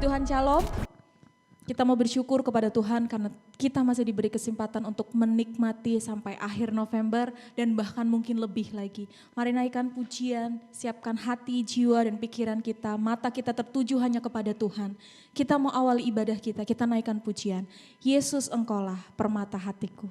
Tuhan, Shalom. Kita mau bersyukur kepada Tuhan karena kita masih diberi kesempatan untuk menikmati sampai akhir November dan bahkan mungkin lebih lagi. Mari naikkan pujian, siapkan hati, jiwa dan pikiran kita, mata kita tertuju hanya kepada Tuhan. Kita mau awali ibadah kita naikkan pujian. Yesus Engkaulah permata hatiku.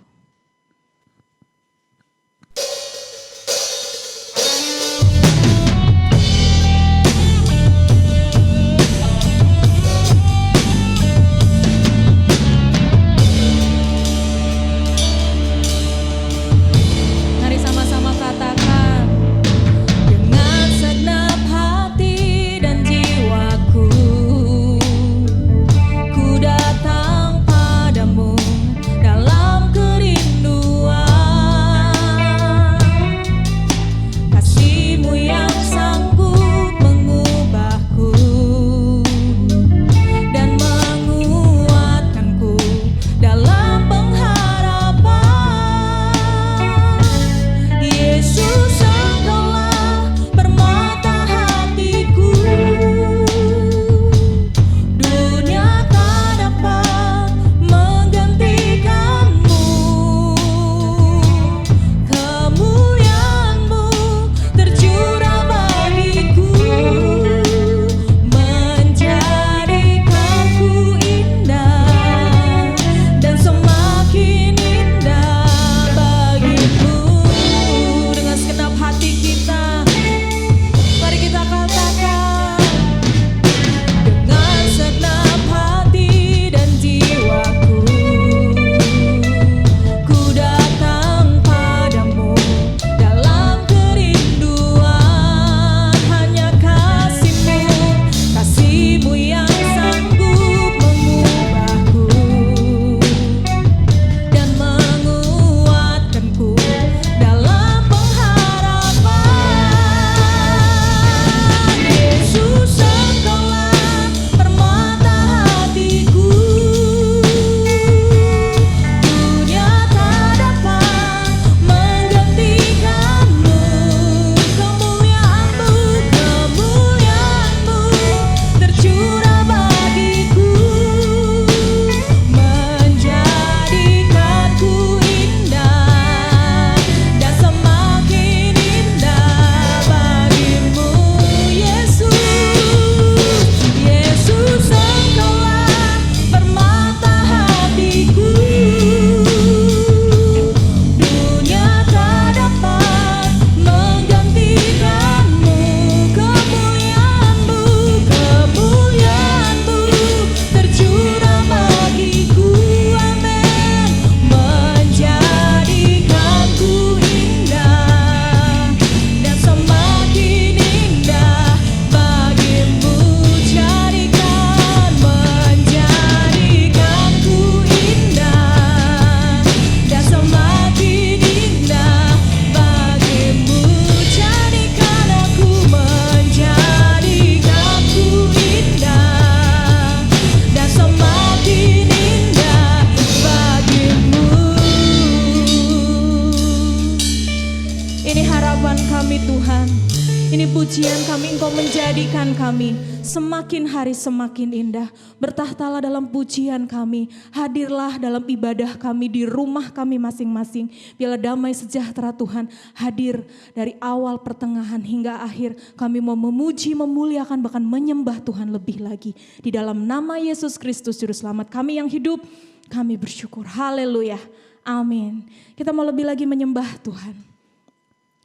Semakin hari semakin indah, bertahtalah dalam pujian kami, hadirlah dalam ibadah kami di rumah kami masing-masing. Biarlah damai sejahtera Tuhan hadir dari awal, pertengahan hingga akhir. Kami mau memuji, memuliakan, bahkan menyembah Tuhan lebih lagi. Di dalam nama Yesus Kristus Juru Selamat kami yang hidup, kami bersyukur. Haleluya, amin. Kita mau lebih lagi menyembah Tuhan.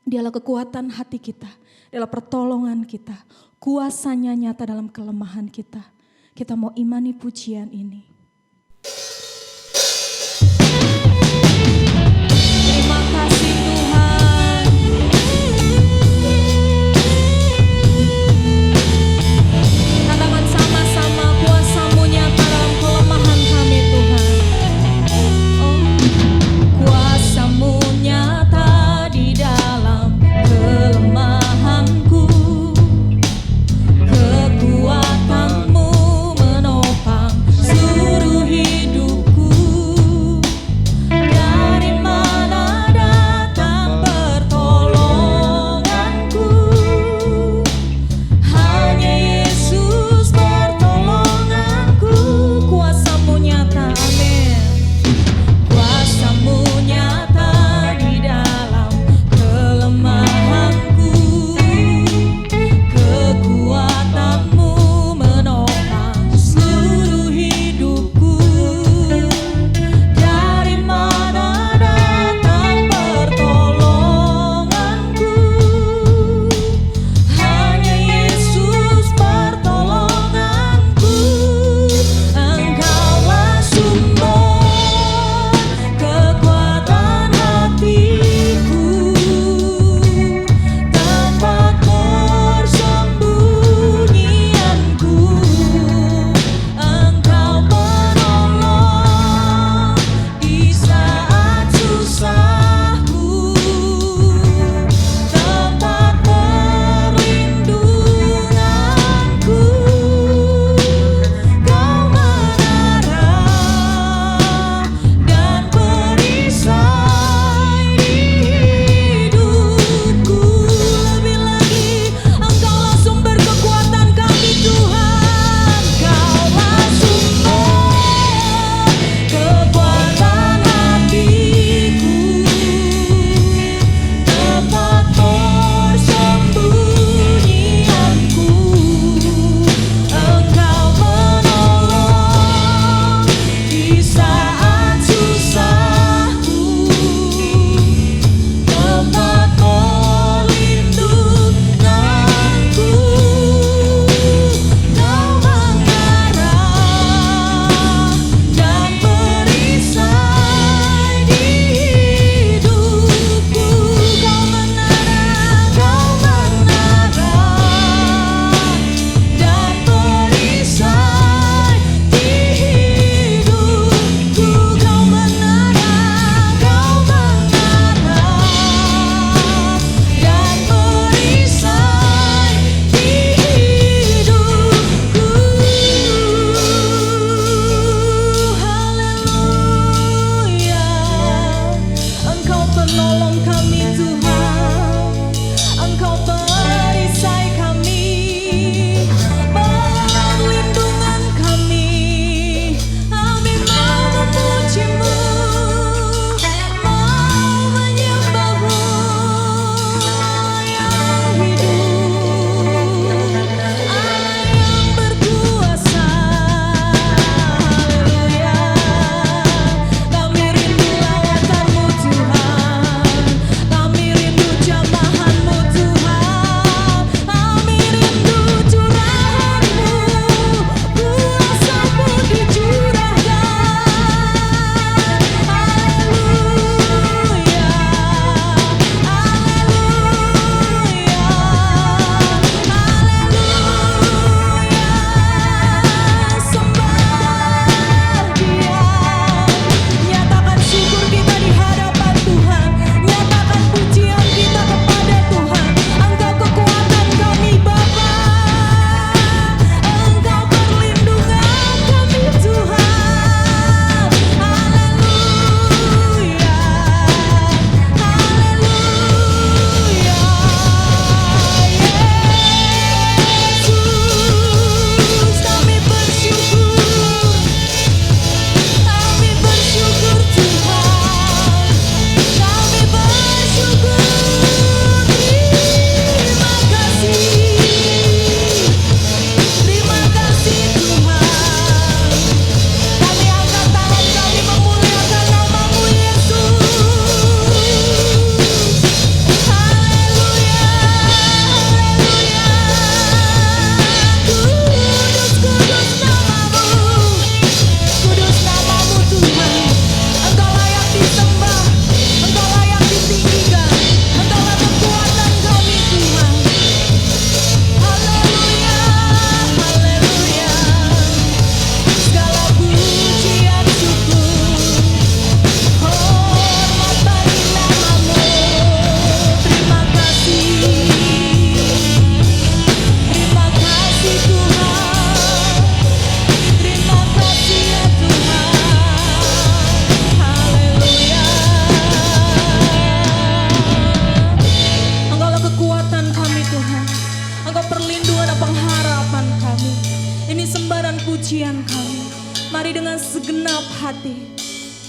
Dialah kekuatan hati kita, dialah pertolongan kita. Kuasanya nyata dalam kelemahan kita. Kita mau imani pujian ini. Terima kasih Tuhan. Katakan sama-sama, kuasa-Mu nyata dalam kelemahan kami Tuhan. Oh, kuasa-Mu nyata di dalam kelemahanku. Kekuatan-Mu menopang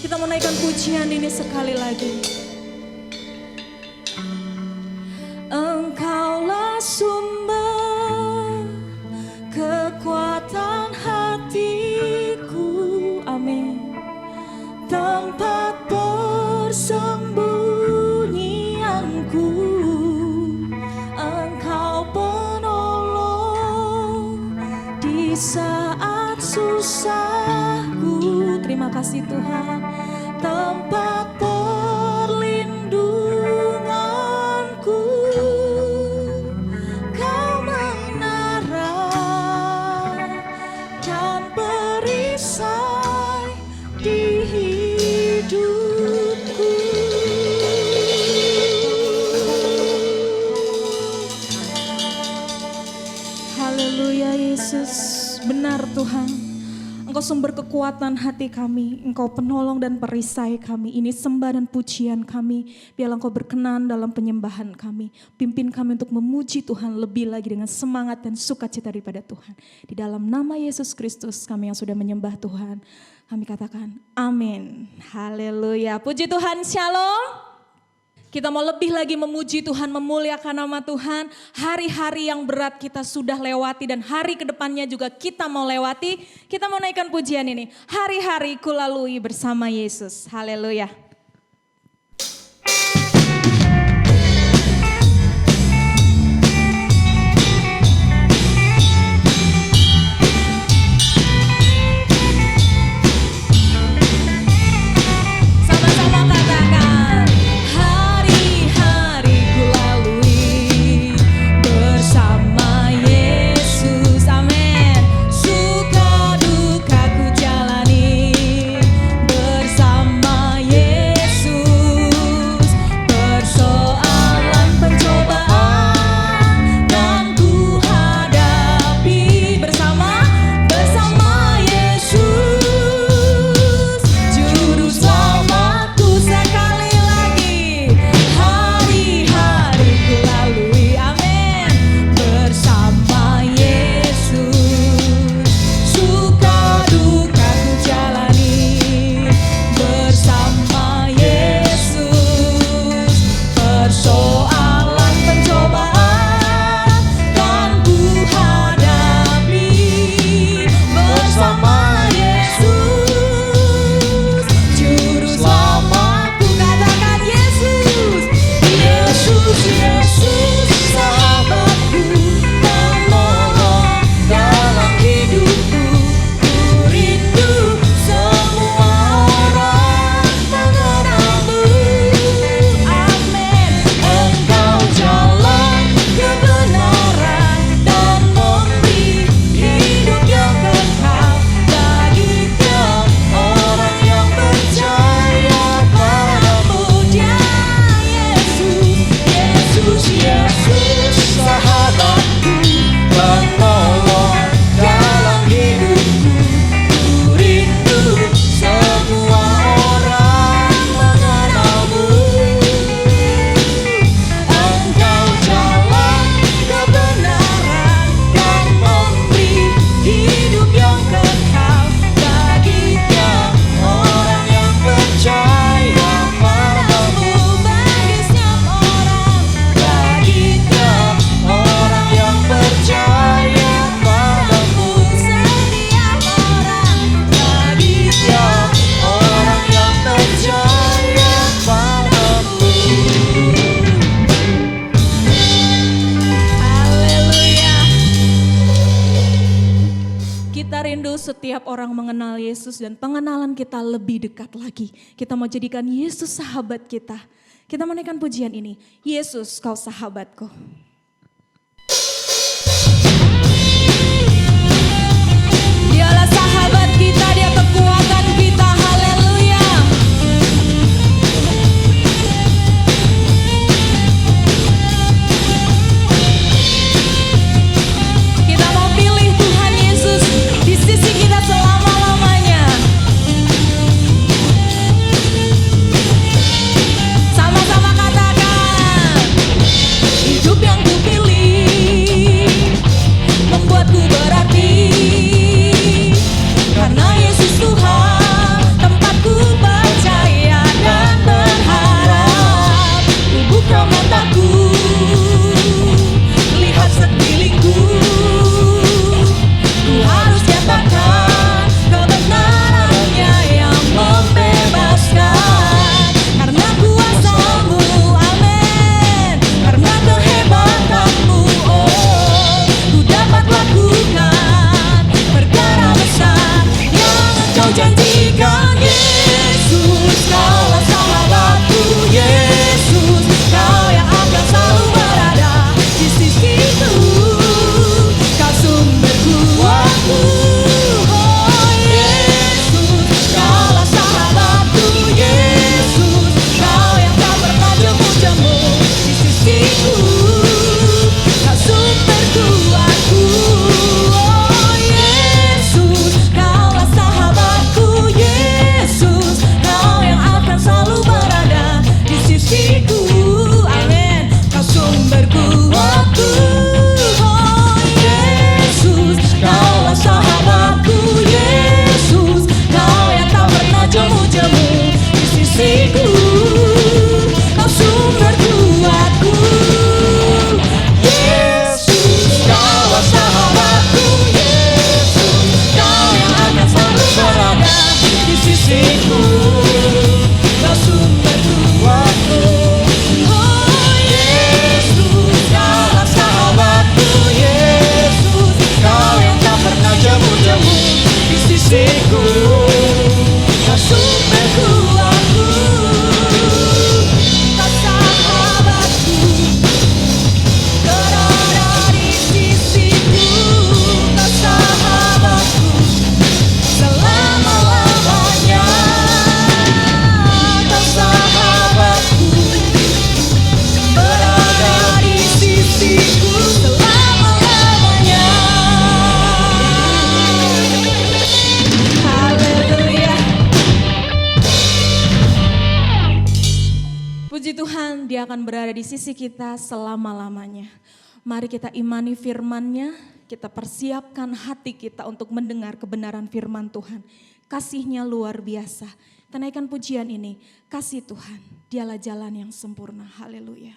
Kita mau naikkan pujian ini sekali lagi. Engkaulah sumber kekuatan hatiku, amin. Tempat persembunyianku, Engkau penolong di saat susahku. Terima kasih Tuhan. Tempat perlindunganku, Kau menara dan perisai di hidupku. Haleluya Yesus, benar Tuhan. Engkau sumber kekuatan hati kami, Engkau penolong dan perisai kami. Ini sembah dan pujian kami. Biarlah Engkau berkenan dalam penyembahan kami. Pimpin kami untuk memuji Tuhan lebih lagi dengan semangat dan sukacita daripada Tuhan. Di dalam nama Yesus Kristus kami yang sudah menyembah Tuhan, kami katakan amin. Haleluya. Puji Tuhan, shalom. Kita mau lebih lagi memuji Tuhan, memuliakan nama Tuhan. Hari-hari yang berat kita sudah lewati dan hari kedepannya juga kita mau lewati. Kita mau naikkan pujian ini. Hari-hari ku lalui bersama Yesus. Haleluya. Setiap orang mengenal Yesus dan pengenalan kita lebih dekat lagi. Kita mau jadikan Yesus sahabat kita. Kita menaikkan pujian ini. Yesus, kau sahabatku. Dialah sahabat kita, dia kekuatan kita. Haleluya. Kita mau pilih Tuhan Yesus di sisi kita selama-lamanya. Sama-sama katakan, hidup yang Puji Tuhan, Dia akan berada di sisi kita selama-lamanya. Mari kita imani firman-Nya, kita persiapkan hati kita untuk mendengar kebenaran firman Tuhan. Kasih-Nya luar biasa. Kita naikkan pujian ini, kasih Tuhan, Dialah jalan yang sempurna. Haleluya.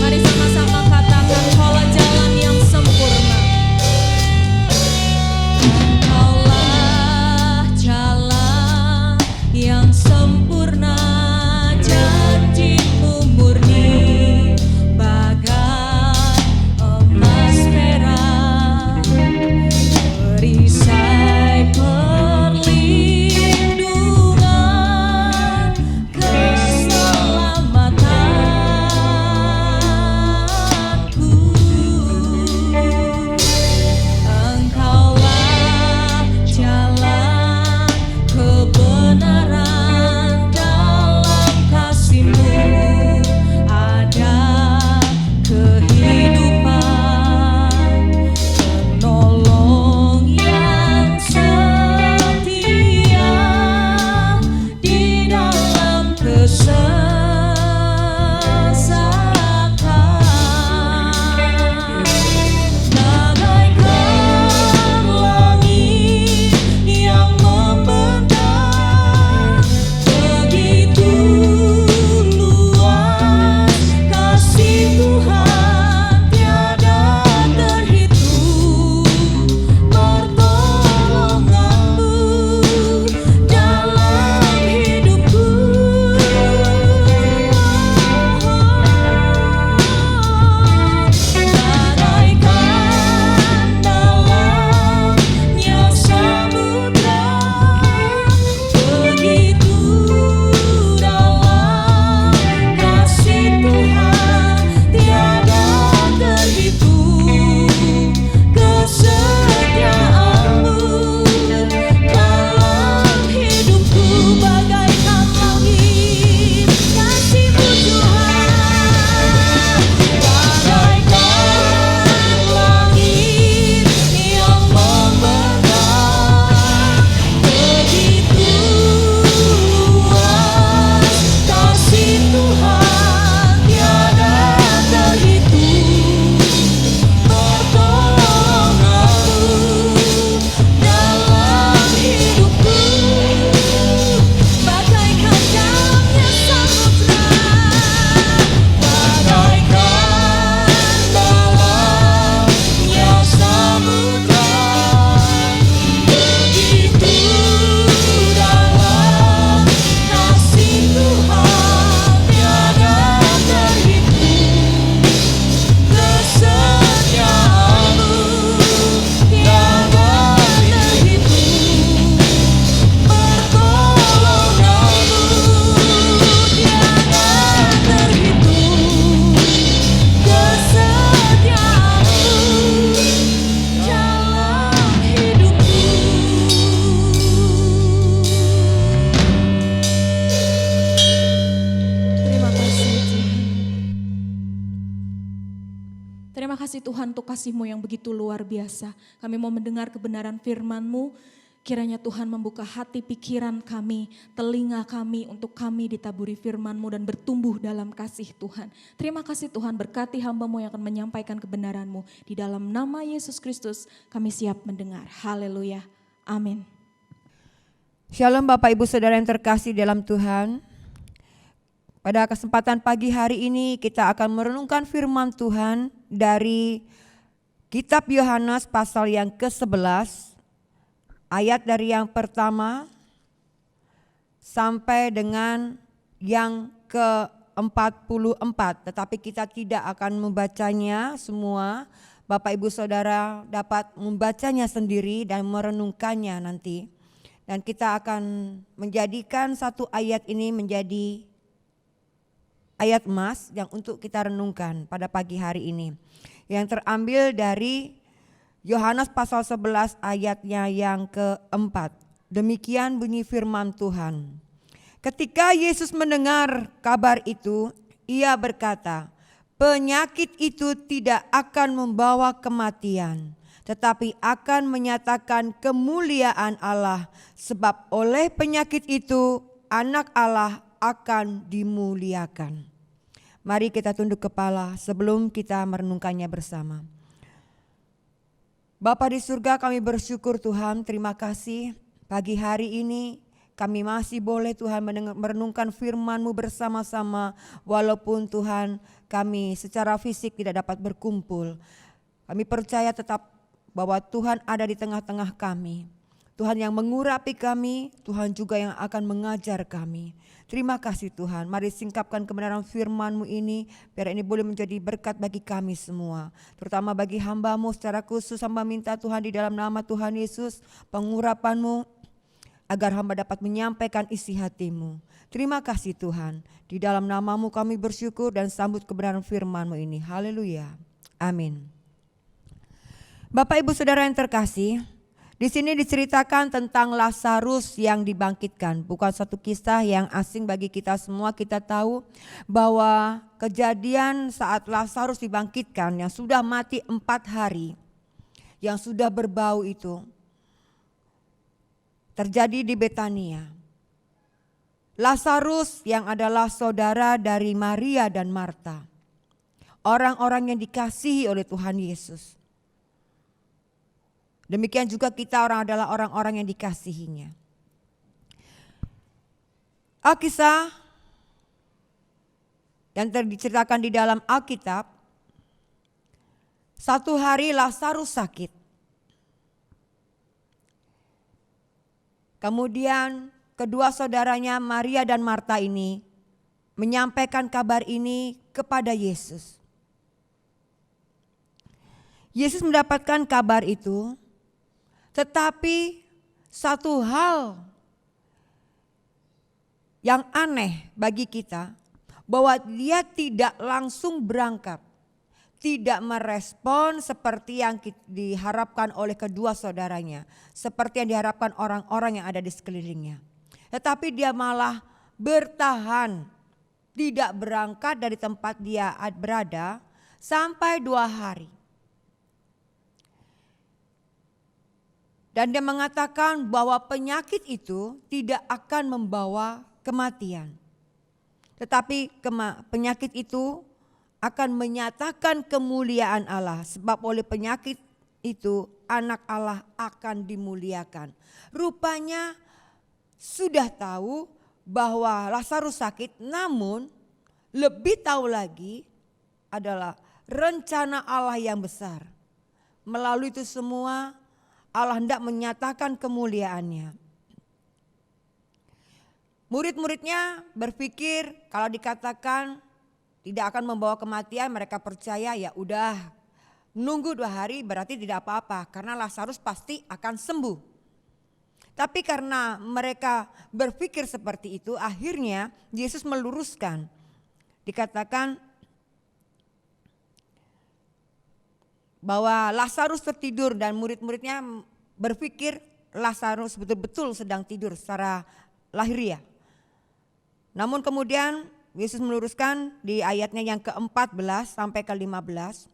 Mari sama-sama katakan, Kaulah jalan yang sempurna. Kaulah jalan yang sempurna, janji-Mu murni bagai emas merah, perisai perlindungan, keselamatanku. Engkaulah jalan kebenaran, dalam kasih-Mu ada kehidupan, penolong yang setia di dalam kesesakan. Bagaikan langit yang membentang, begitu luas kasih Tuhan tiada terhitung. Pertolongan-Mu dalam hidupku, bagaikan dalamnya samudra, begitu dalam kasih Tuhan tiada terhitung. Kesetiaan-Mu dalam hidupku, bagaikan langit kasih-Mu Tuhan, bagaikan langit yang membentang, begitu luas kasih Tuhan tiada terhitung. Pertolongan-Mu dalam hidupku, bagaikan dalamnya samudra, bagaikan dalamnya samudra, begitu dalam kasih Tuhan tiada terhitung. Kesetiaan-Mu tiada terhitung. Pertolongan-Mu tiada terhitung. Kesetiaan-Mu dalam hidupku. Terima kasih Tuhan. Terima kasih Tuhan untuk kasih-Mu yang begitu luar biasa. Kami mau mendengar kebenaran firman-Mu. Kiranya Tuhan membuka hati pikiran kami, telinga kami untuk kami ditaburi firman-Mu dan bertumbuh dalam kasih Tuhan. Terima kasih Tuhan, berkati hamba-Mu yang akan menyampaikan kebenaran-Mu. Di dalam nama Yesus Kristus kami siap mendengar. Haleluya. Amin. Shalom Bapak Ibu Saudara yang terkasih dalam Tuhan. Pada kesempatan pagi hari ini kita akan merenungkan firman Tuhan dari Kitab Yohanes pasal yang ke-11, ayat dari yang pertama sampai dengan yang ke-44. Tetapi kita tidak akan membacanya semua. Bapak Ibu Saudara dapat membacanya sendiri dan merenungkannya nanti. Dan kita akan menjadikan satu ayat ini menjadi ayat emas yang untuk kita renungkan pada pagi hari ini. Yang terambil dari Yohanes pasal 11 ayatnya yang keempat. Demikian bunyi firman Tuhan. Ketika Yesus mendengar kabar itu, ia berkata, penyakit itu tidak akan membawa kematian, tetapi akan menyatakan kemuliaan Allah, sebab oleh penyakit itu anak Allah akan dimuliakan. Mari kita tunduk kepala sebelum kita merenungkannya bersama. Bapa di surga, kami bersyukur Tuhan, terima kasih pagi hari ini kami masih boleh Tuhan merenungkan firman-Mu bersama-sama, walaupun Tuhan kami secara fisik tidak dapat berkumpul. Kami percaya tetap bahwa Tuhan ada di tengah-tengah kami. Tuhan yang mengurapi kami, Tuhan juga yang akan mengajar kami. Terima kasih Tuhan, mari singkapkan kebenaran firman-Mu ini, biar ini boleh menjadi berkat bagi kami semua. Terutama bagi hamba-Mu secara khusus, hamba minta Tuhan di dalam nama Tuhan Yesus, pengurapan-Mu, agar hamba dapat menyampaikan isi hati-Mu. Terima kasih Tuhan, di dalam nama-Mu kami bersyukur dan sambut kebenaran firman-Mu ini. Haleluya, amin. Bapak Ibu Saudara yang terkasih, di sini diceritakan tentang Lazarus yang dibangkitkan. Bukan satu kisah yang asing bagi kita semua. Kita tahu bahwa kejadian saat Lazarus dibangkitkan yang sudah mati 4 hari, yang sudah berbau itu, terjadi di Betania. Lazarus yang adalah saudara dari Maria dan Marta, orang-orang yang dikasihi oleh Tuhan Yesus. Demikian juga kita adalah orang-orang yang dikasihinya. Alkisah yang diceritakan di dalam Alkitab, satu hari Lazarus sakit. Kemudian kedua saudaranya Maria dan Marta ini menyampaikan kabar ini kepada Yesus. Yesus mendapatkan kabar itu, tetapi satu hal yang aneh bagi kita, bahwa dia tidak langsung berangkat, tidak merespon seperti yang diharapkan oleh kedua saudaranya, seperti yang diharapkan orang-orang yang ada di sekelilingnya. Tetapi dia malah bertahan, tidak berangkat dari tempat dia berada sampai 2 hari. Dan dia mengatakan bahwa penyakit itu tidak akan membawa kematian. Tetapi penyakit itu akan menyatakan kemuliaan Allah. Sebab oleh penyakit itu anak Allah akan dimuliakan. Rupanya sudah tahu bahwa Lazarus sakit, namun lebih tahu lagi adalah rencana Allah yang besar. Melalui itu semua Allah hendak menyatakan kemuliaannya. Murid-muridnya berpikir kalau dikatakan tidak akan membawa kematian, mereka percaya ya udah nunggu 2 hari berarti tidak apa-apa karena Lazarus pasti akan sembuh. Tapi karena mereka berpikir seperti itu, akhirnya Yesus meluruskan. Dikatakan bahwa Lazarus tertidur dan murid-muridnya berpikir Lazarus betul-betul sedang tidur secara lahiriah. Namun kemudian Yesus meluruskan di ayatnya yang ke-14 sampai ke-15.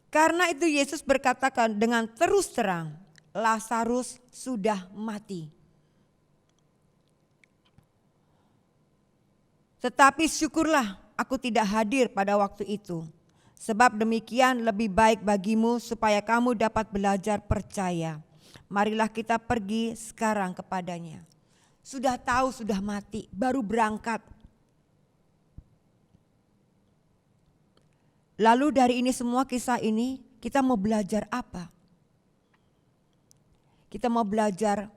Karena itu Yesus berkatakan dengan terus terang, Lazarus sudah mati. Tetapi syukurlah aku tidak hadir pada waktu itu. Sebab demikian lebih baik bagimu supaya kamu dapat belajar percaya. Marilah kita pergi sekarang kepadanya. Sudah tahu sudah mati, baru berangkat. Lalu dari ini semua kisah ini kita mau belajar apa? Kita mau belajar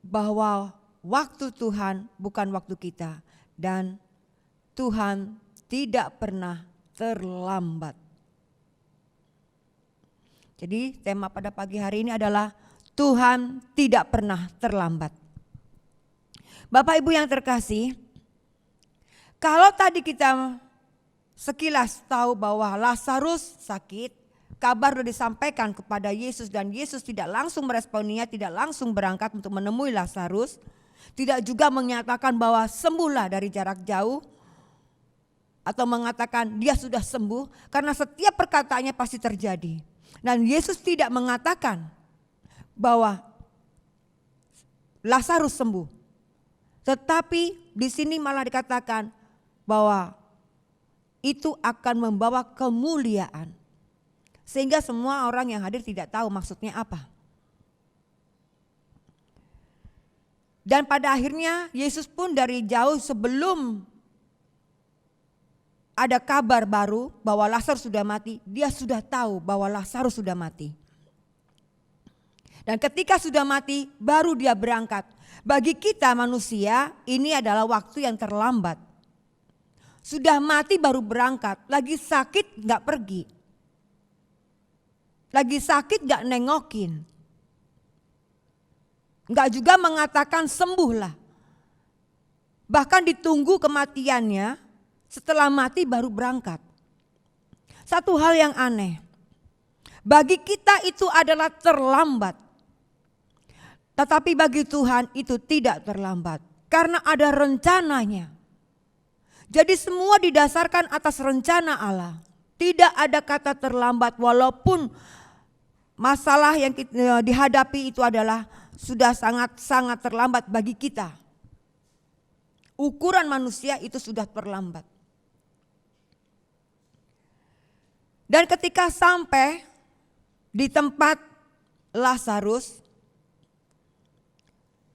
bahwa waktu Tuhan bukan waktu kita. Dan Tuhan tidak pernah terlambat. Jadi tema pada pagi hari ini adalah Tuhan tidak pernah terlambat. Bapak Ibu yang terkasih, kalau tadi kita sekilas tahu bahwa Lazarus sakit, kabar sudah disampaikan kepada Yesus dan Yesus tidak langsung meresponinya, tidak langsung berangkat untuk menemui Lazarus, tidak juga menyatakan bahwa sembuhlah dari jarak jauh. atau mengatakan dia sudah sembuh, karena setiap perkataannya pasti terjadi. Dan Yesus tidak mengatakan bahwa Lazarus sembuh. Tetapi di sini malah dikatakan bahwa itu akan membawa kemuliaan. Sehingga semua orang yang hadir tidak tahu maksudnya apa. Dan pada akhirnya Yesus pun dari jauh sebelum ada kabar baru bahwa Lazarus sudah mati, dia sudah tahu bahwa Lazarus sudah mati. Dan ketika sudah mati, baru dia berangkat. Bagi kita manusia, ini adalah waktu yang terlambat. Sudah mati baru berangkat, lagi sakit gak pergi. Lagi sakit gak nengokin. Gak juga mengatakan sembuhlah. Bahkan ditunggu kematiannya. Setelah mati baru berangkat. Satu hal yang aneh. Bagi kita itu adalah terlambat. Tetapi bagi Tuhan itu tidak terlambat. Karena ada rencananya. Jadi semua didasarkan atas rencana Allah. Tidak ada kata terlambat walaupun masalah yang dihadapi itu adalah sudah sangat-sangat terlambat bagi kita. Ukuran manusia itu sudah terlambat. Dan ketika sampai di tempat Lazarus,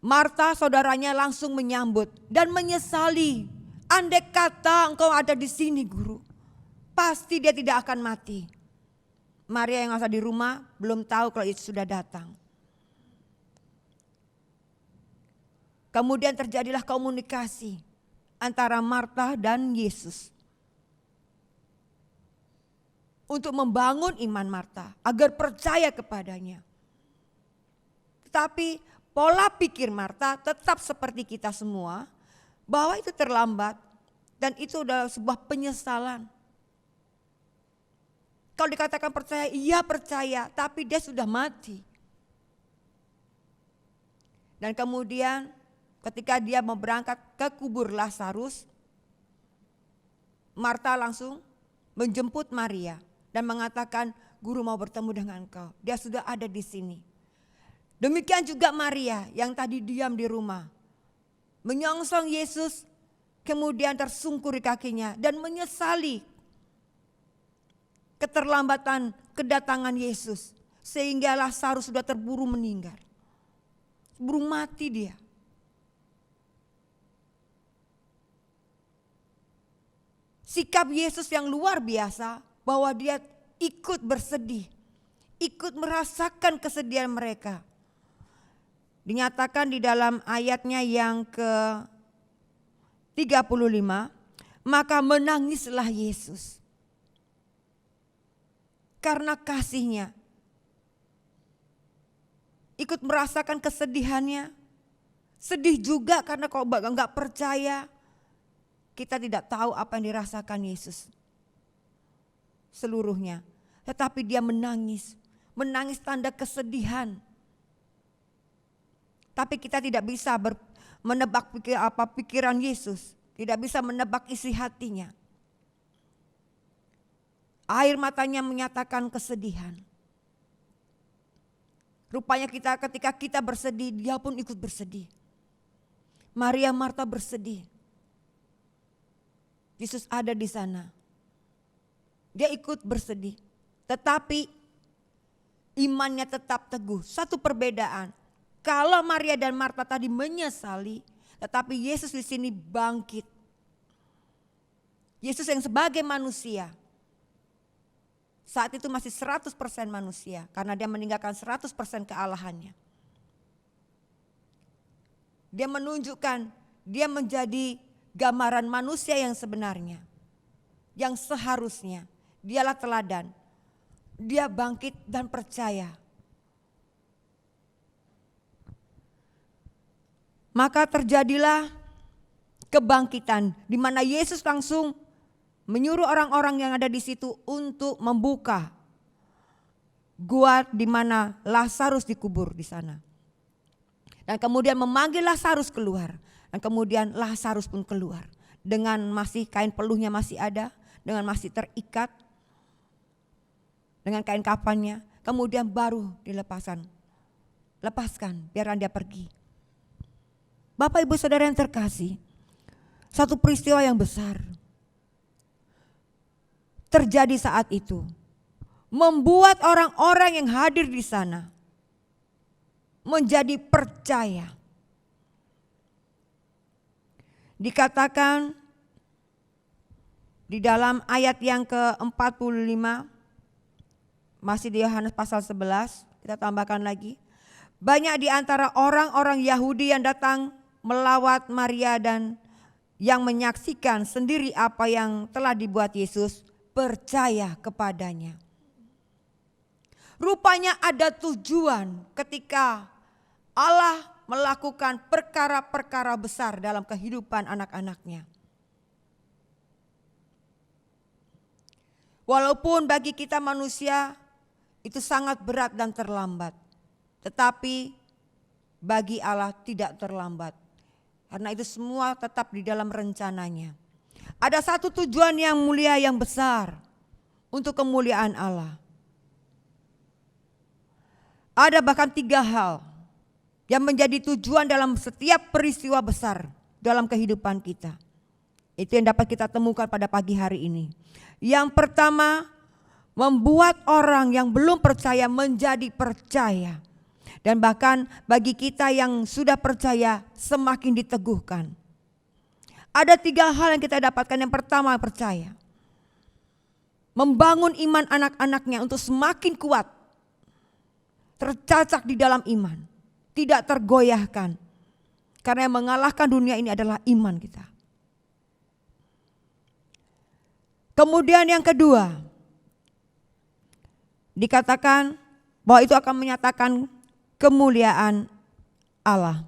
Marta saudaranya langsung menyambut dan menyesali. Andai kata engkau ada di sini guru, pasti dia tidak akan mati. Maria yang ada di rumah belum tahu kalau Yesus sudah datang. Kemudian terjadilah komunikasi antara Marta dan Yesus. Untuk membangun iman Marta agar percaya kepadanya. Tetapi pola pikir Marta tetap seperti kita semua, bahwa itu terlambat dan itu adalah sebuah penyesalan. Kalau dikatakan percaya, iya percaya, tapi dia sudah mati. Dan kemudian ketika dia mau berangkat ke kubur Lazarus, Marta langsung menjemput Maria. Dan mengatakan, guru mau bertemu dengan engkau. Dia sudah ada di sini. Demikian juga Maria yang tadi diam di rumah. Menyongsong Yesus, kemudian tersungkur di kakinya. Dan menyesali keterlambatan kedatangan Yesus. Sehingga Lazarus sudah terburu meninggal. Buru mati dia. Sikap Yesus yang luar biasa. Bahwa dia ikut bersedih, ikut merasakan kesedihan mereka. Dinyatakan di dalam ayatnya yang ke-35, maka menangislah Yesus. Karena kasihnya, ikut merasakan kesedihannya, sedih juga karena kalau enggak percaya, kita tidak tahu apa yang dirasakan Yesus. Seluruhnya, tetapi dia menangis tanda kesedihan. Tapi kita tidak bisa menebak pikiran Yesus, tidak bisa menebak isi hatinya. Air matanya menyatakan kesedihan. Rupanya ketika kita bersedih, dia pun ikut bersedih. Maria Marta bersedih. Yesus ada di sana. Dia ikut bersedih, tetapi imannya tetap teguh. Satu perbedaan, kalau Maria dan Marta tadi menyesali, tetapi Yesus di sini bangkit. Yesus yang sebagai manusia, saat itu masih 100% manusia, karena dia meninggalkan 100% kealahannya. Dia menunjukkan, dia menjadi gambaran manusia yang sebenarnya, yang seharusnya. Dialah teladan. Dia bangkit dan percaya. Maka terjadilah kebangkitan di mana Yesus langsung menyuruh orang-orang yang ada di situ untuk membuka gua di mana Lazarus dikubur di sana. Dan kemudian memanggil Lazarus keluar. Dan kemudian Lazarus pun keluar. dengan masih kain peluhnya masih ada, dengan masih terikat dengan kain kafannya, kemudian baru lepaskan biarkan dia pergi. Bapak Ibu Saudara yang terkasih, satu peristiwa yang besar terjadi saat itu, membuat orang-orang yang hadir di sana menjadi percaya. Dikatakan di dalam ayat yang ke-45, masih di Yohanes pasal 11, kita tambahkan lagi. Banyak di antara orang-orang Yahudi yang datang melawat Maria dan yang menyaksikan sendiri apa yang telah dibuat Yesus percaya kepadanya. Rupanya ada tujuan ketika Allah melakukan perkara-perkara besar dalam kehidupan anak-anaknya. Walaupun bagi kita manusia itu sangat berat dan terlambat, tetapi bagi Allah tidak terlambat. Karena itu semua tetap di dalam rencananya. Ada satu tujuan yang mulia yang besar untuk kemuliaan Allah. Ada bahkan 3 hal yang menjadi tujuan dalam setiap peristiwa besar dalam kehidupan kita. Itu yang dapat kita temukan pada pagi hari ini. Yang pertama, membuat orang yang belum percaya menjadi percaya. Dan bahkan bagi kita yang sudah percaya semakin diteguhkan. Ada 3 hal yang kita dapatkan. Yang pertama, percaya. Membangun iman anak-anaknya untuk semakin kuat. Tercacak di dalam iman. Tidak tergoyahkan. Karena yang mengalahkan dunia ini adalah iman kita. Kemudian yang kedua, dikatakan bahwa itu akan menyatakan kemuliaan Allah.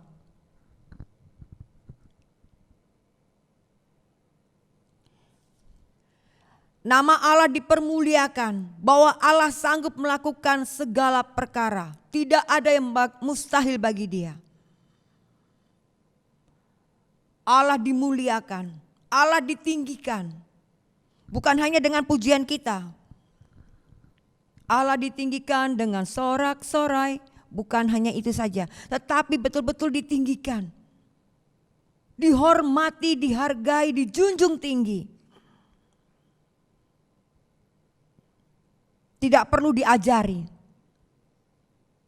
Nama Allah dipermuliakan, bahwa Allah sanggup melakukan segala perkara. Tidak ada yang mustahil bagi Dia. Allah dimuliakan, Allah ditinggikan. Bukan hanya dengan pujian kita. Allah ditinggikan dengan sorak-sorai, bukan hanya itu saja, tetapi betul-betul ditinggikan. Dihormati, dihargai, dijunjung tinggi. Tidak perlu diajari.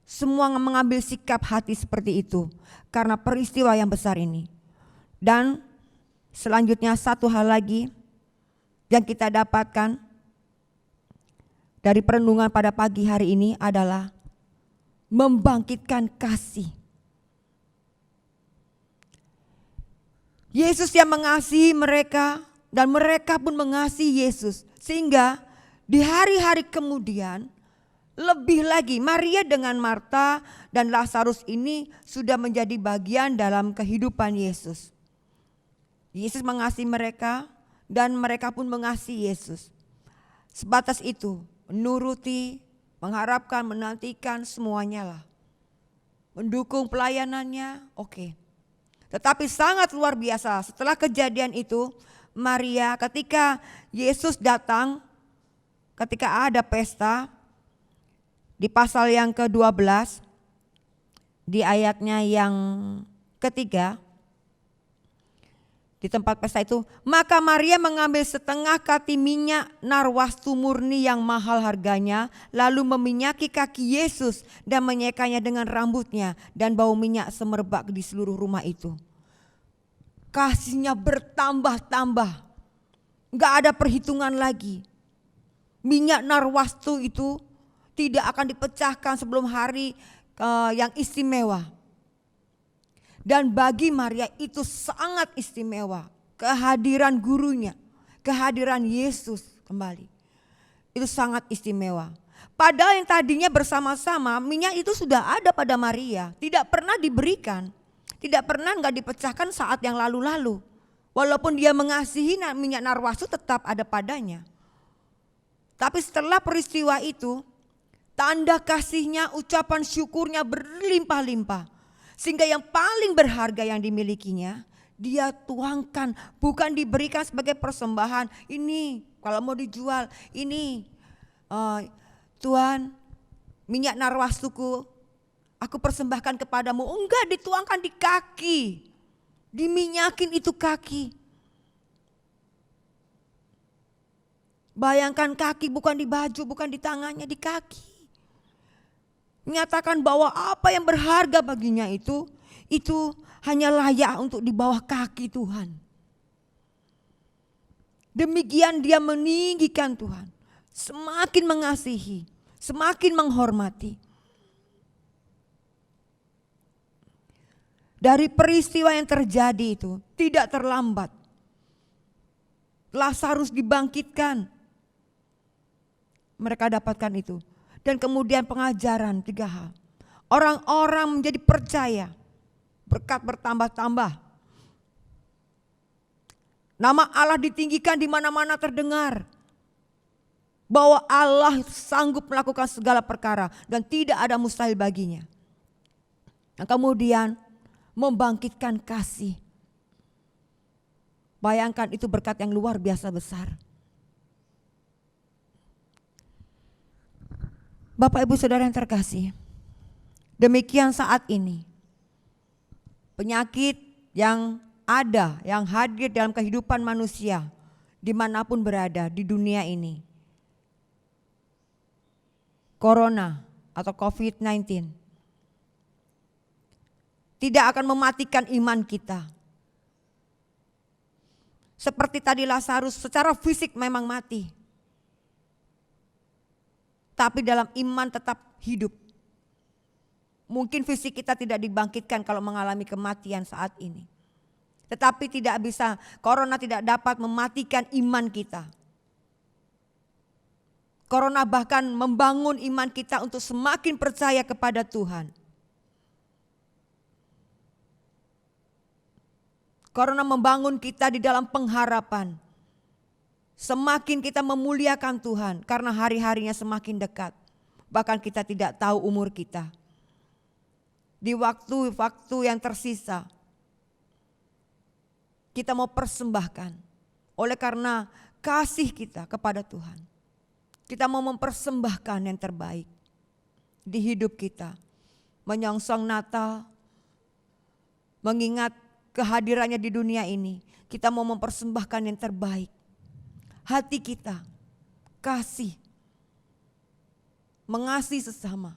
Semua mengambil sikap hati seperti itu karena peristiwa yang besar ini. Dan selanjutnya satu hal lagi yang kita dapatkan dari perenungan pada pagi hari ini adalah membangkitkan kasih. Yesus yang mengasihi mereka dan mereka pun mengasihi Yesus. Sehingga di hari-hari kemudian lebih lagi Maria dengan Marta dan Lazarus ini sudah menjadi bagian dalam kehidupan Yesus. Yesus mengasihi mereka dan mereka pun mengasihi Yesus. Sebatas itu, menuruti, mengharapkan, menantikan semuanya lah. Mendukung pelayanannya, oke. Tetapi sangat luar biasa setelah kejadian itu, Maria ketika Yesus datang, ketika ada pesta, di pasal yang ke-12, di ayatnya yang ketiga, di tempat pesta itu, maka Maria mengambil setengah kati minyak narwastu murni yang mahal harganya, lalu meminyaki kaki Yesus dan menyekanya dengan rambutnya, dan bau minyak semerbak di seluruh rumah itu. Kasihnya bertambah-tambah, gak ada perhitungan lagi. Minyak narwastu itu tidak akan dipecahkan sebelum hari yang istimewa. Dan bagi Maria itu sangat istimewa. Kehadiran gurunya, kehadiran Yesus kembali. Itu sangat istimewa. Padahal yang tadinya bersama-sama minyak itu sudah ada pada Maria. Tidak pernah diberikan. Tidak pernah gak dipecahkan saat yang lalu-lalu. Walaupun dia mengasihi minyak narwastu tetap ada padanya. Tapi setelah peristiwa itu, tanda kasihnya, ucapan syukurnya berlimpah-limpah. Sehingga yang paling berharga yang dimilikinya dia tuangkan, bukan diberikan sebagai persembahan. Ini kalau mau dijual, ini Tuhan, minyak narwastuku aku persembahkan kepadamu. Enggak, dituangkan di kaki, diminyakin itu kaki. Bayangkan kaki, bukan di baju, bukan di tangannya, di kaki. Menyatakan bahwa apa yang berharga baginya itu hanya layak untuk di bawah kaki Tuhan. Demikian dia meninggikan Tuhan, semakin mengasihi, semakin menghormati. Dari peristiwa yang terjadi itu tidak terlambat. Lazarus dibangkitkan. Mereka dapatkan itu. Dan kemudian pengajaran 3 hal. Orang-orang menjadi percaya. Berkat bertambah-tambah. Nama Allah ditinggikan di mana-mana terdengar. Bahwa Allah sanggup melakukan segala perkara. Dan tidak ada mustahil baginya. Dan kemudian membangkitkan kasih. Bayangkan itu berkat yang luar biasa besar. Bapak Ibu Saudara yang terkasih, demikian saat ini penyakit yang ada, yang hadir dalam kehidupan manusia dimanapun berada di dunia ini. Corona atau COVID-19 tidak akan mematikan iman kita. Seperti tadi Lazarus secara fisik memang mati. Tapi dalam iman tetap hidup. Mungkin fisik kita tidak dibangkitkan kalau mengalami kematian saat ini. Tetapi tidak bisa, corona tidak dapat mematikan iman kita. Corona bahkan membangun iman kita untuk semakin percaya kepada Tuhan. Corona membangun kita di dalam pengharapan. Semakin kita memuliakan Tuhan karena hari-harinya semakin dekat. Bahkan kita tidak tahu umur kita. Di waktu-waktu yang tersisa, kita mau persembahkan. Oleh karena kasih kita kepada Tuhan, kita mau mempersembahkan yang terbaik di hidup kita. Menyongsong Natal, mengingat kehadirannya di dunia ini, kita mau mempersembahkan yang terbaik. Hati kita, kasih, mengasihi sesama,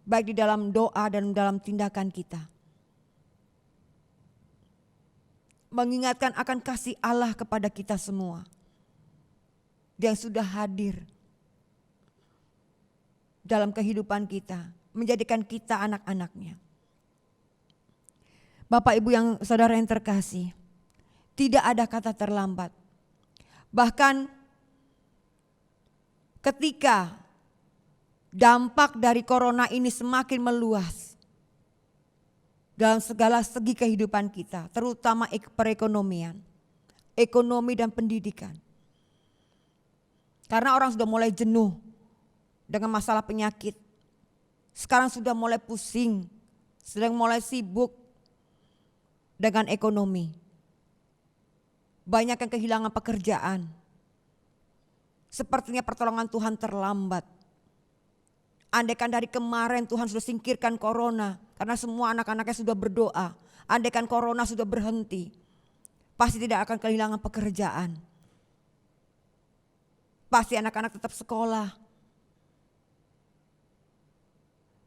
baik di dalam doa dan dalam tindakan kita. Mengingatkan akan kasih Allah kepada kita semua yang sudah hadir dalam kehidupan kita, menjadikan kita anak-anaknya. Bapak Ibu yang saudara yang terkasih, tidak ada kata terlambat. Bahkan ketika dampak dari corona ini semakin meluas dalam segala segi kehidupan kita, terutama perekonomian, ekonomi dan pendidikan. Karena orang sudah mulai jenuh dengan masalah penyakit. Sekarang sudah mulai pusing, sedang mulai sibuk dengan ekonomi. Banyak yang kehilangan pekerjaan. Sepertinya pertolongan Tuhan terlambat. Andaikan dari kemarin Tuhan sudah singkirkan corona, karena semua anak-anaknya sudah berdoa. Andaikan corona sudah berhenti, pasti tidak akan kehilangan pekerjaan. Pasti anak-anak tetap sekolah.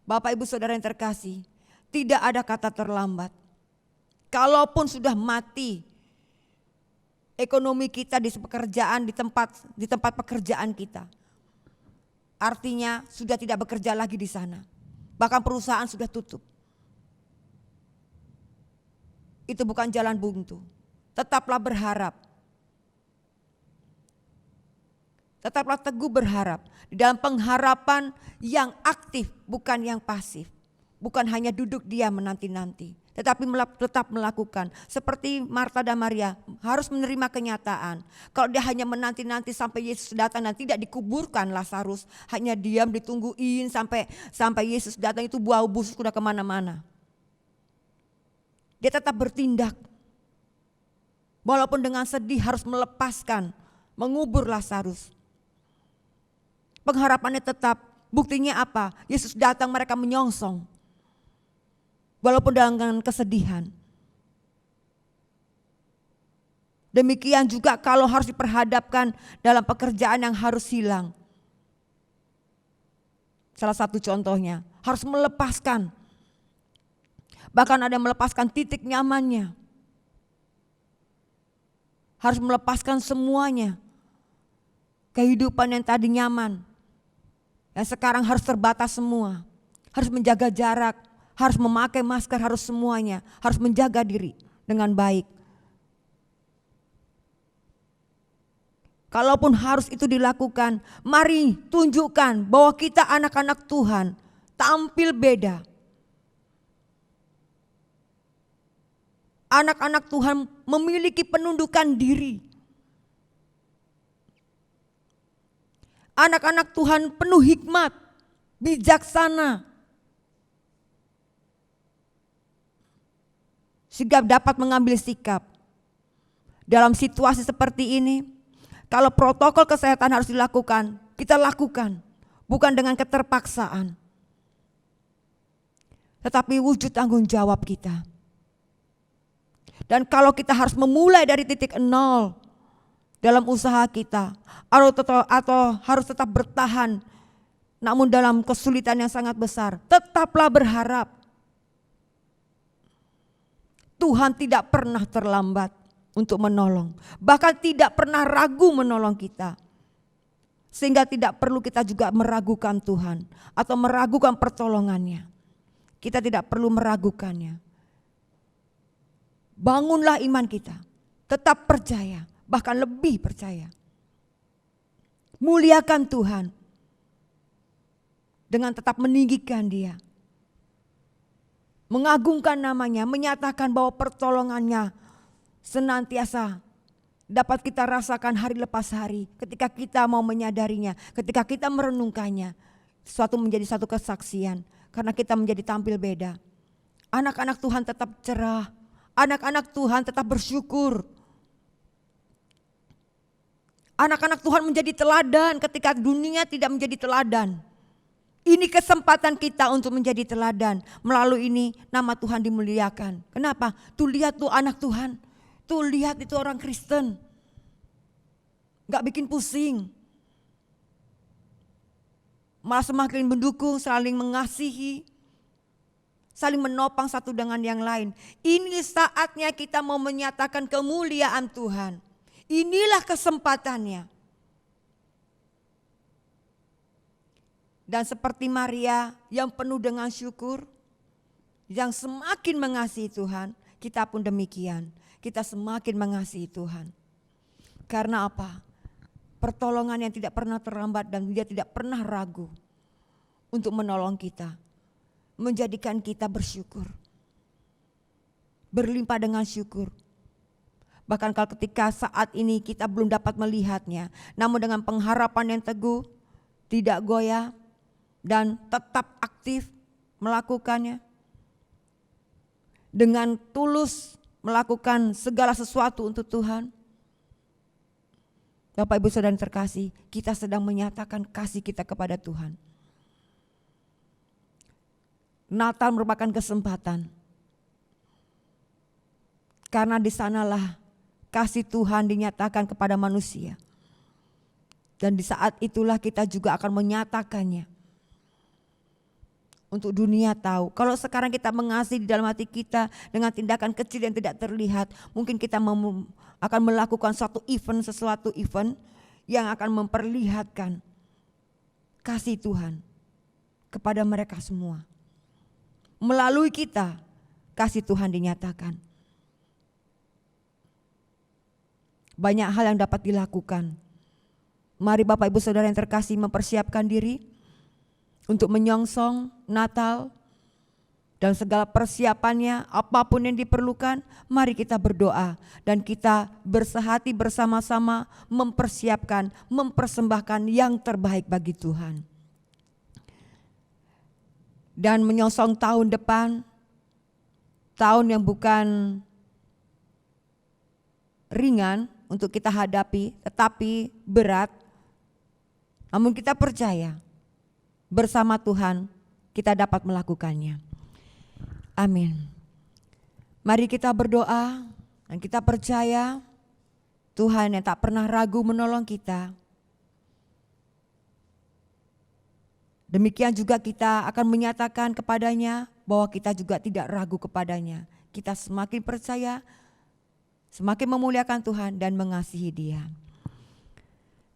Bapak Ibu Saudara yang terkasih, tidak ada kata terlambat. Kalaupun sudah mati ekonomi kita di pekerjaan, di tempat pekerjaan kita, artinya sudah tidak bekerja lagi di sana. Bahkan perusahaan sudah tutup. Itu bukan jalan buntu. Tetaplah berharap. Tetaplah teguh berharap. Di dalam pengharapan yang aktif, bukan yang pasif. Bukan hanya duduk diam menanti-nanti, tetapi tetap melakukan. Seperti Marta dan Maria harus menerima kenyataan. Kalau dia hanya menanti-nanti sampai Yesus datang dan tidak dikuburkan Lazarus, hanya diam ditungguin sampai Yesus datang, itu bau busuk sudah kemana-mana. Dia tetap bertindak. Walaupun dengan sedih harus melepaskan, mengubur Lazarus. Pengharapannya tetap, buktinya apa? Yesus datang, mereka menyongsong. Walaupun dengan kesedihan. Demikian juga kalau harus diperhadapkan dalam pekerjaan yang harus hilang. Salah satu contohnya, harus melepaskan. Bahkan ada yang melepaskan titik nyamannya. Harus melepaskan semuanya. Kehidupan yang tadi nyaman, yang sekarang harus terbatas semua. Harus menjaga jarak, harus memakai masker, harus semuanya. Harus menjaga diri dengan baik. Kalaupun harus itu dilakukan, mari tunjukkan bahwa kita anak-anak Tuhan tampil beda. Anak-anak Tuhan memiliki penundukan diri. Anak-anak Tuhan penuh hikmat, bijaksana. Sehingga dapat mengambil sikap. Dalam situasi seperti ini, kalau protokol kesehatan harus dilakukan, kita lakukan. Bukan dengan keterpaksaan. Tetapi wujud tanggung jawab kita. Dan kalau kita harus memulai dari titik nol dalam usaha kita. Atau harus tetap bertahan. Namun dalam kesulitan yang sangat besar. Tetaplah berharap. Tuhan tidak pernah terlambat untuk menolong. Bahkan tidak pernah ragu menolong kita. Sehingga tidak perlu kita juga meragukan Tuhan. Atau meragukan pertolongannya. Kita tidak perlu meragukannya. Bangunlah iman kita. Tetap percaya. Bahkan lebih percaya. Muliakan Tuhan. Dengan tetap meninggikan Dia. Mengagungkan namanya. Menyatakan bahwa pertolongannya senantiasa dapat kita rasakan hari lepas hari. Ketika kita mau menyadarinya. Ketika kita merenungkannya. Suatu menjadi satu kesaksian. Karena kita menjadi tampil beda. Anak-anak Tuhan tetap cerah. Anak-anak Tuhan tetap bersyukur. Anak-anak Tuhan menjadi teladan ketika dunia tidak menjadi teladan. Ini kesempatan kita untuk menjadi teladan. Melalui ini nama Tuhan dimuliakan. Kenapa? Tuh lihat tuh anak Tuhan. Tuh lihat itu orang Kristen. Gak bikin pusing. Malah semakin mendukung, saling mengasihi. Saling menopang satu dengan yang lain. Ini saatnya kita mau menyatakan kemuliaan Tuhan. Inilah kesempatannya. Dan seperti Maria yang penuh dengan syukur. Yang semakin mengasihi Tuhan. Kita pun demikian. Kita semakin mengasihi Tuhan. Karena apa? Pertolongan yang tidak pernah terlambat dan Dia tidak pernah ragu untuk menolong kita. Menjadikan kita bersyukur. Berlimpah dengan syukur. Bahkan kalau ketika saat ini kita belum dapat melihatnya. Namun dengan pengharapan yang teguh. Tidak goyah. Dan tetap aktif melakukannya. Dengan tulus melakukan segala sesuatu untuk Tuhan. Bapak Ibu Saudara yang terkasih, kita sedang menyatakan kasih kita kepada Tuhan. Natal merupakan kesempatan. Karena di sanalah kasih Tuhan dinyatakan kepada manusia. Dan di saat itulah kita juga akan menyatakannya. Untuk dunia tahu. Kalau sekarang kita mengasihi di dalam hati kita dengan tindakan kecil yang tidak terlihat. Mungkin kita akan melakukan sesuatu event yang akan memperlihatkan kasih Tuhan kepada mereka semua. Melalui kita kasih Tuhan dinyatakan. Banyak hal yang dapat dilakukan. Mari Bapak Ibu Saudara yang terkasih mempersiapkan diri untuk menyongsong Natal dan segala persiapannya, apapun yang diperlukan, mari kita berdoa dan kita bersehati bersama-sama mempersiapkan, mempersembahkan yang terbaik bagi Tuhan. Dan menyongsong tahun depan, tahun yang bukan ringan untuk kita hadapi, tetapi berat. Namun kita percaya bersama Tuhan kita dapat melakukannya. Amin. Mari kita berdoa dan kita percaya Tuhan yang tak pernah ragu menolong kita. Demikian juga kita akan menyatakan kepadanya bahwa kita juga tidak ragu kepadanya. Kita semakin percaya, semakin memuliakan Tuhan dan mengasihi Dia.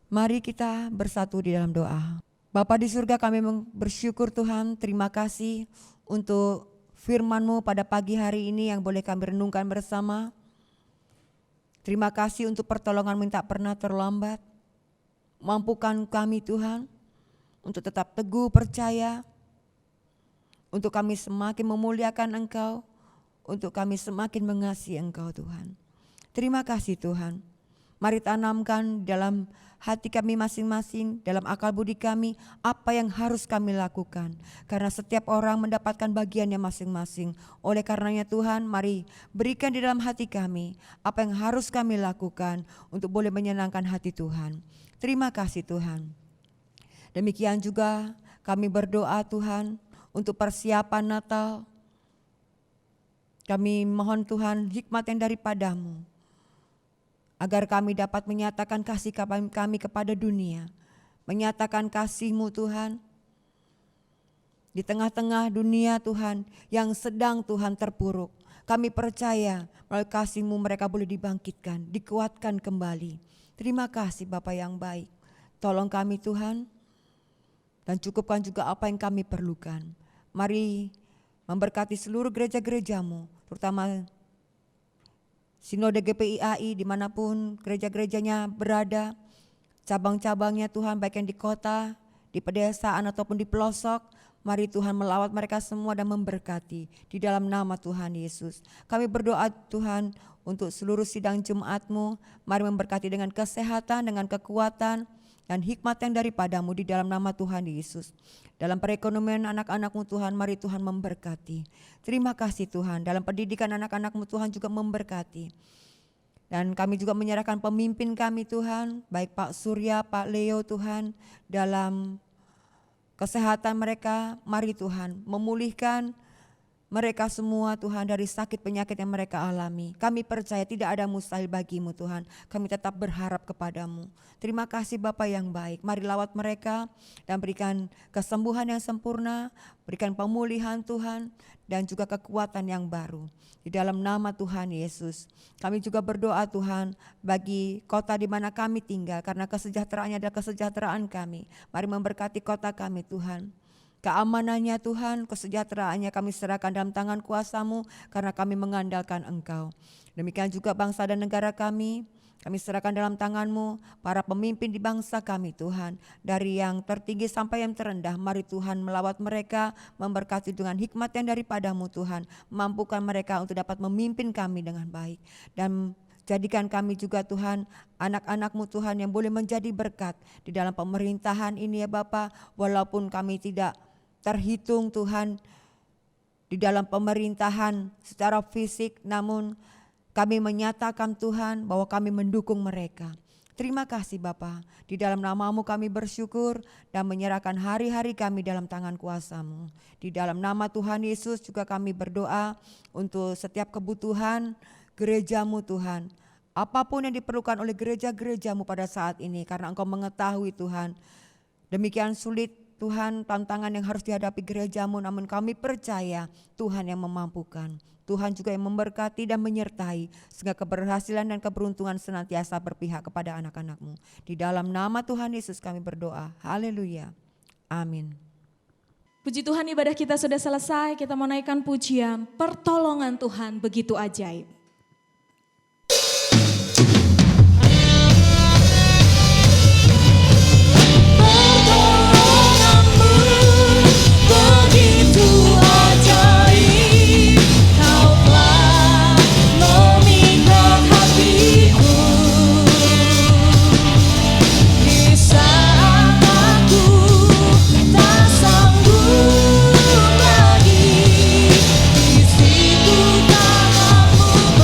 Mari kita bersatu di dalam doa. Bapa di surga, kami bersyukur Tuhan, terima kasih untuk firman-Mu pada pagi hari ini yang boleh kami renungkan bersama. Terima kasih untuk pertolongan-Mu yang tak pernah terlambat. Mampukan kami Tuhan untuk tetap teguh percaya, untuk kami semakin memuliakan Engkau, untuk kami semakin mengasihi Engkau Tuhan. Terima kasih Tuhan. Mari tanamkan dalam hati kami masing-masing, dalam akal budi kami, apa yang harus kami lakukan. Karena setiap orang mendapatkan bagiannya masing-masing. Oleh karenanya Tuhan, mari berikan di dalam hati kami apa yang harus kami lakukan untuk boleh menyenangkan hati Tuhan. Terima kasih Tuhan. Demikian juga kami berdoa Tuhan untuk persiapan Natal. Kami mohon Tuhan hikmat yang daripada-Mu, agar kami dapat menyatakan kasih kami kepada dunia. Menyatakan kasih-Mu Tuhan di tengah-tengah dunia Tuhan yang sedang Tuhan terpuruk. Kami percaya melalui kasih-Mu mereka boleh dibangkitkan, dikuatkan kembali. Terima kasih Bapa yang baik. Tolong kami Tuhan, dan cukupkan juga apa yang kami perlukan. Mari memberkati seluruh gereja-gereja-Mu, terutama Sinode GPIAI dimanapun gereja-gerejanya berada, cabang-cabangnya Tuhan baik yang di kota, di pedesaan ataupun di pelosok. Mari Tuhan melawat mereka semua dan memberkati di dalam nama Tuhan Yesus. Kami berdoa Tuhan untuk seluruh sidang Jumat-Mu, mari memberkati dengan kesehatan, dengan kekuatan, dan hikmat yang daripada-Mu di dalam nama Tuhan Yesus. Dalam perekonomian anak-anak-Mu Tuhan, mari Tuhan memberkati. Terima kasih Tuhan, dalam pendidikan anak-anak-Mu Tuhan juga memberkati. Dan kami juga menyerahkan pemimpin kami Tuhan, baik Pak Surya, Pak Leo Tuhan, dalam kesehatan mereka, mari Tuhan memulihkan mereka semua Tuhan dari sakit penyakit yang mereka alami. Kami percaya tidak ada mustahil bagi-Mu Tuhan. Kami tetap berharap kepada-Mu. Terima kasih Bapa yang baik. Mari lawat mereka dan berikan kesembuhan yang sempurna, berikan pemulihan Tuhan dan juga kekuatan yang baru. Di dalam nama Tuhan Yesus. Kami juga berdoa Tuhan bagi kota di mana kami tinggal, karena kesejahteraannya adalah kesejahteraan kami. Mari memberkati kota kami Tuhan. Keamanannya Tuhan, kesejahteraannya kami serahkan dalam tangan kuasa-Mu karena kami mengandalkan Engkau. Demikian juga bangsa dan negara kami serahkan dalam tangan-Mu, para pemimpin di bangsa kami Tuhan. Dari yang tertinggi sampai yang terendah, mari Tuhan melawat mereka, memberkati dengan hikmat yang daripada-Mu Tuhan. Mampukan mereka untuk dapat memimpin kami dengan baik. Dan jadikan kami juga Tuhan, anak-anak-Mu Tuhan yang boleh menjadi berkat di dalam pemerintahan ini ya Bapa. Walaupun kami tidak terhitung Tuhan di dalam pemerintahan secara fisik, namun kami menyatakan Tuhan bahwa kami mendukung mereka. Terima kasih Bapa, di dalam nama-Mu kami bersyukur dan menyerahkan hari-hari kami dalam tangan kuasa-Mu. Di dalam nama Tuhan Yesus juga kami berdoa untuk setiap kebutuhan gereja-Mu Tuhan. Apapun yang diperlukan oleh gereja-gereja-Mu pada saat ini, karena Engkau mengetahui Tuhan, demikian sulit Tuhan tantangan yang harus dihadapi gereja-Mu, namun kami percaya Tuhan yang memampukan. Tuhan juga yang memberkati dan menyertai sehingga keberhasilan dan keberuntungan senantiasa berpihak kepada anak-anak-Mu. Di dalam nama Tuhan Yesus kami berdoa. Haleluya. Amin. Puji Tuhan, ibadah kita sudah selesai. Kita mau naikkan pujian. Pertolongan Tuhan begitu ajaib. Di situ tanganmu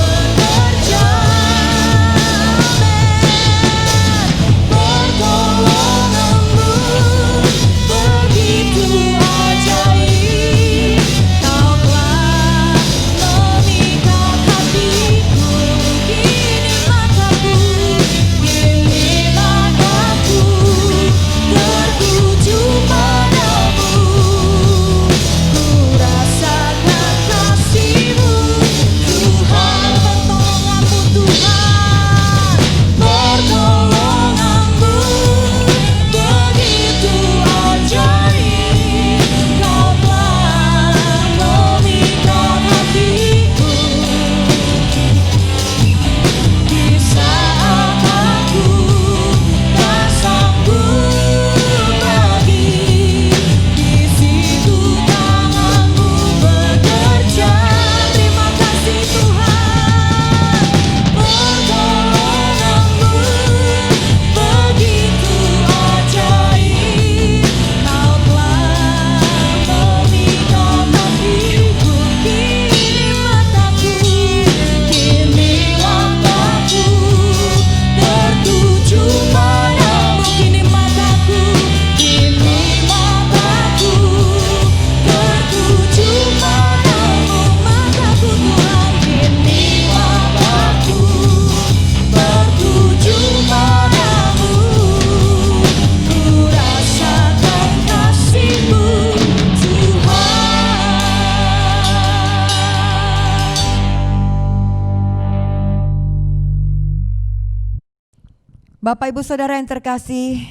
Bapak Ibu Saudara yang terkasih,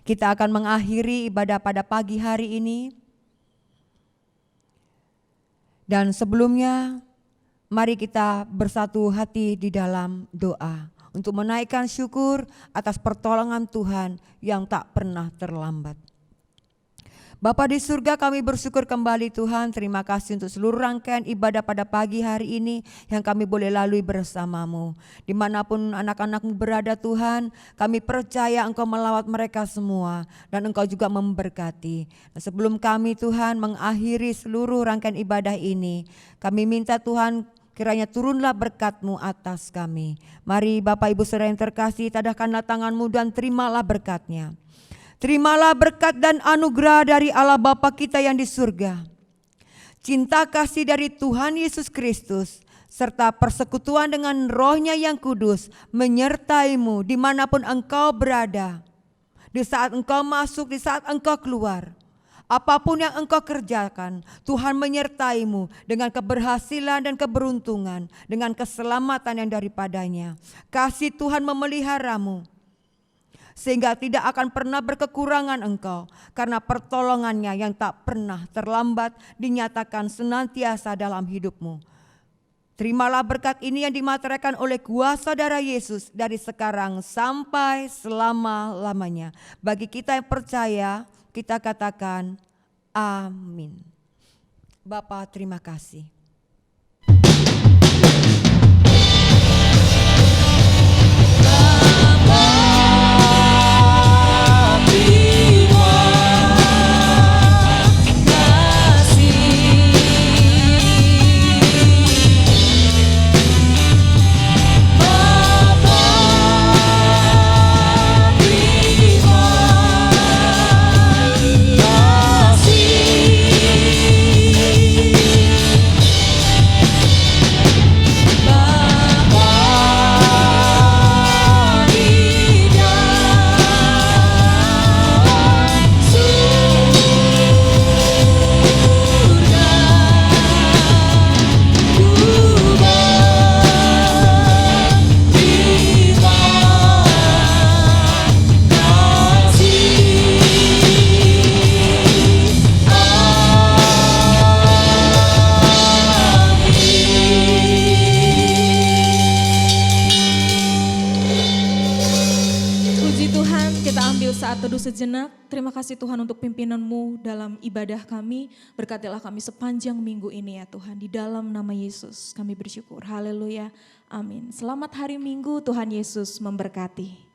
kita akan mengakhiri ibadah pada pagi hari ini. Dan sebelumnya, mari kita bersatu hati di dalam doa untuk menaikkan syukur atas pertolongan Tuhan yang tak pernah terlambat. Bapa di surga, kami bersyukur kembali Tuhan, terima kasih untuk seluruh rangkaian ibadah pada pagi hari ini yang kami boleh lalui bersama-Mu. Dimanapun anak-anak-Mu berada Tuhan, kami percaya Engkau melawat mereka semua dan Engkau juga memberkati. Dan sebelum kami Tuhan mengakhiri seluruh rangkaian ibadah ini, kami minta Tuhan kiranya turunlah berkat-Mu atas kami. Mari Bapak Ibu Saudara yang terkasih, tadahkanlah tangan-Mu dan terimalah berkat-Nya. Terimalah berkat dan anugerah dari Allah Bapa kita yang di surga. Cinta kasih dari Tuhan Yesus Kristus serta persekutuan dengan Roh-Nya yang kudus menyertai-Mu dimanapun engkau berada. Di saat engkau masuk, di saat engkau keluar. Apapun yang engkau kerjakan, Tuhan menyertai-Mu dengan keberhasilan dan keberuntungan, dengan keselamatan yang daripadanya. Kasih Tuhan memelihara-Mu, sehingga tidak akan pernah berkekurangan engkau, karena pertolongannya yang tak pernah terlambat dinyatakan senantiasa dalam hidupmu. Terimalah berkat ini yang dimateraikan oleh kuasa darah Yesus dari sekarang sampai selama-lamanya. Bagi kita yang percaya, kita katakan amin. Bapa, terima kasih. Sejenak, terima kasih Tuhan untuk pimpinan-Mu dalam ibadah kami. Berkatilah kami sepanjang minggu ini ya Tuhan. Di dalam nama Yesus kami bersyukur. Haleluya. Amin. Selamat hari Minggu, Tuhan Yesus memberkati.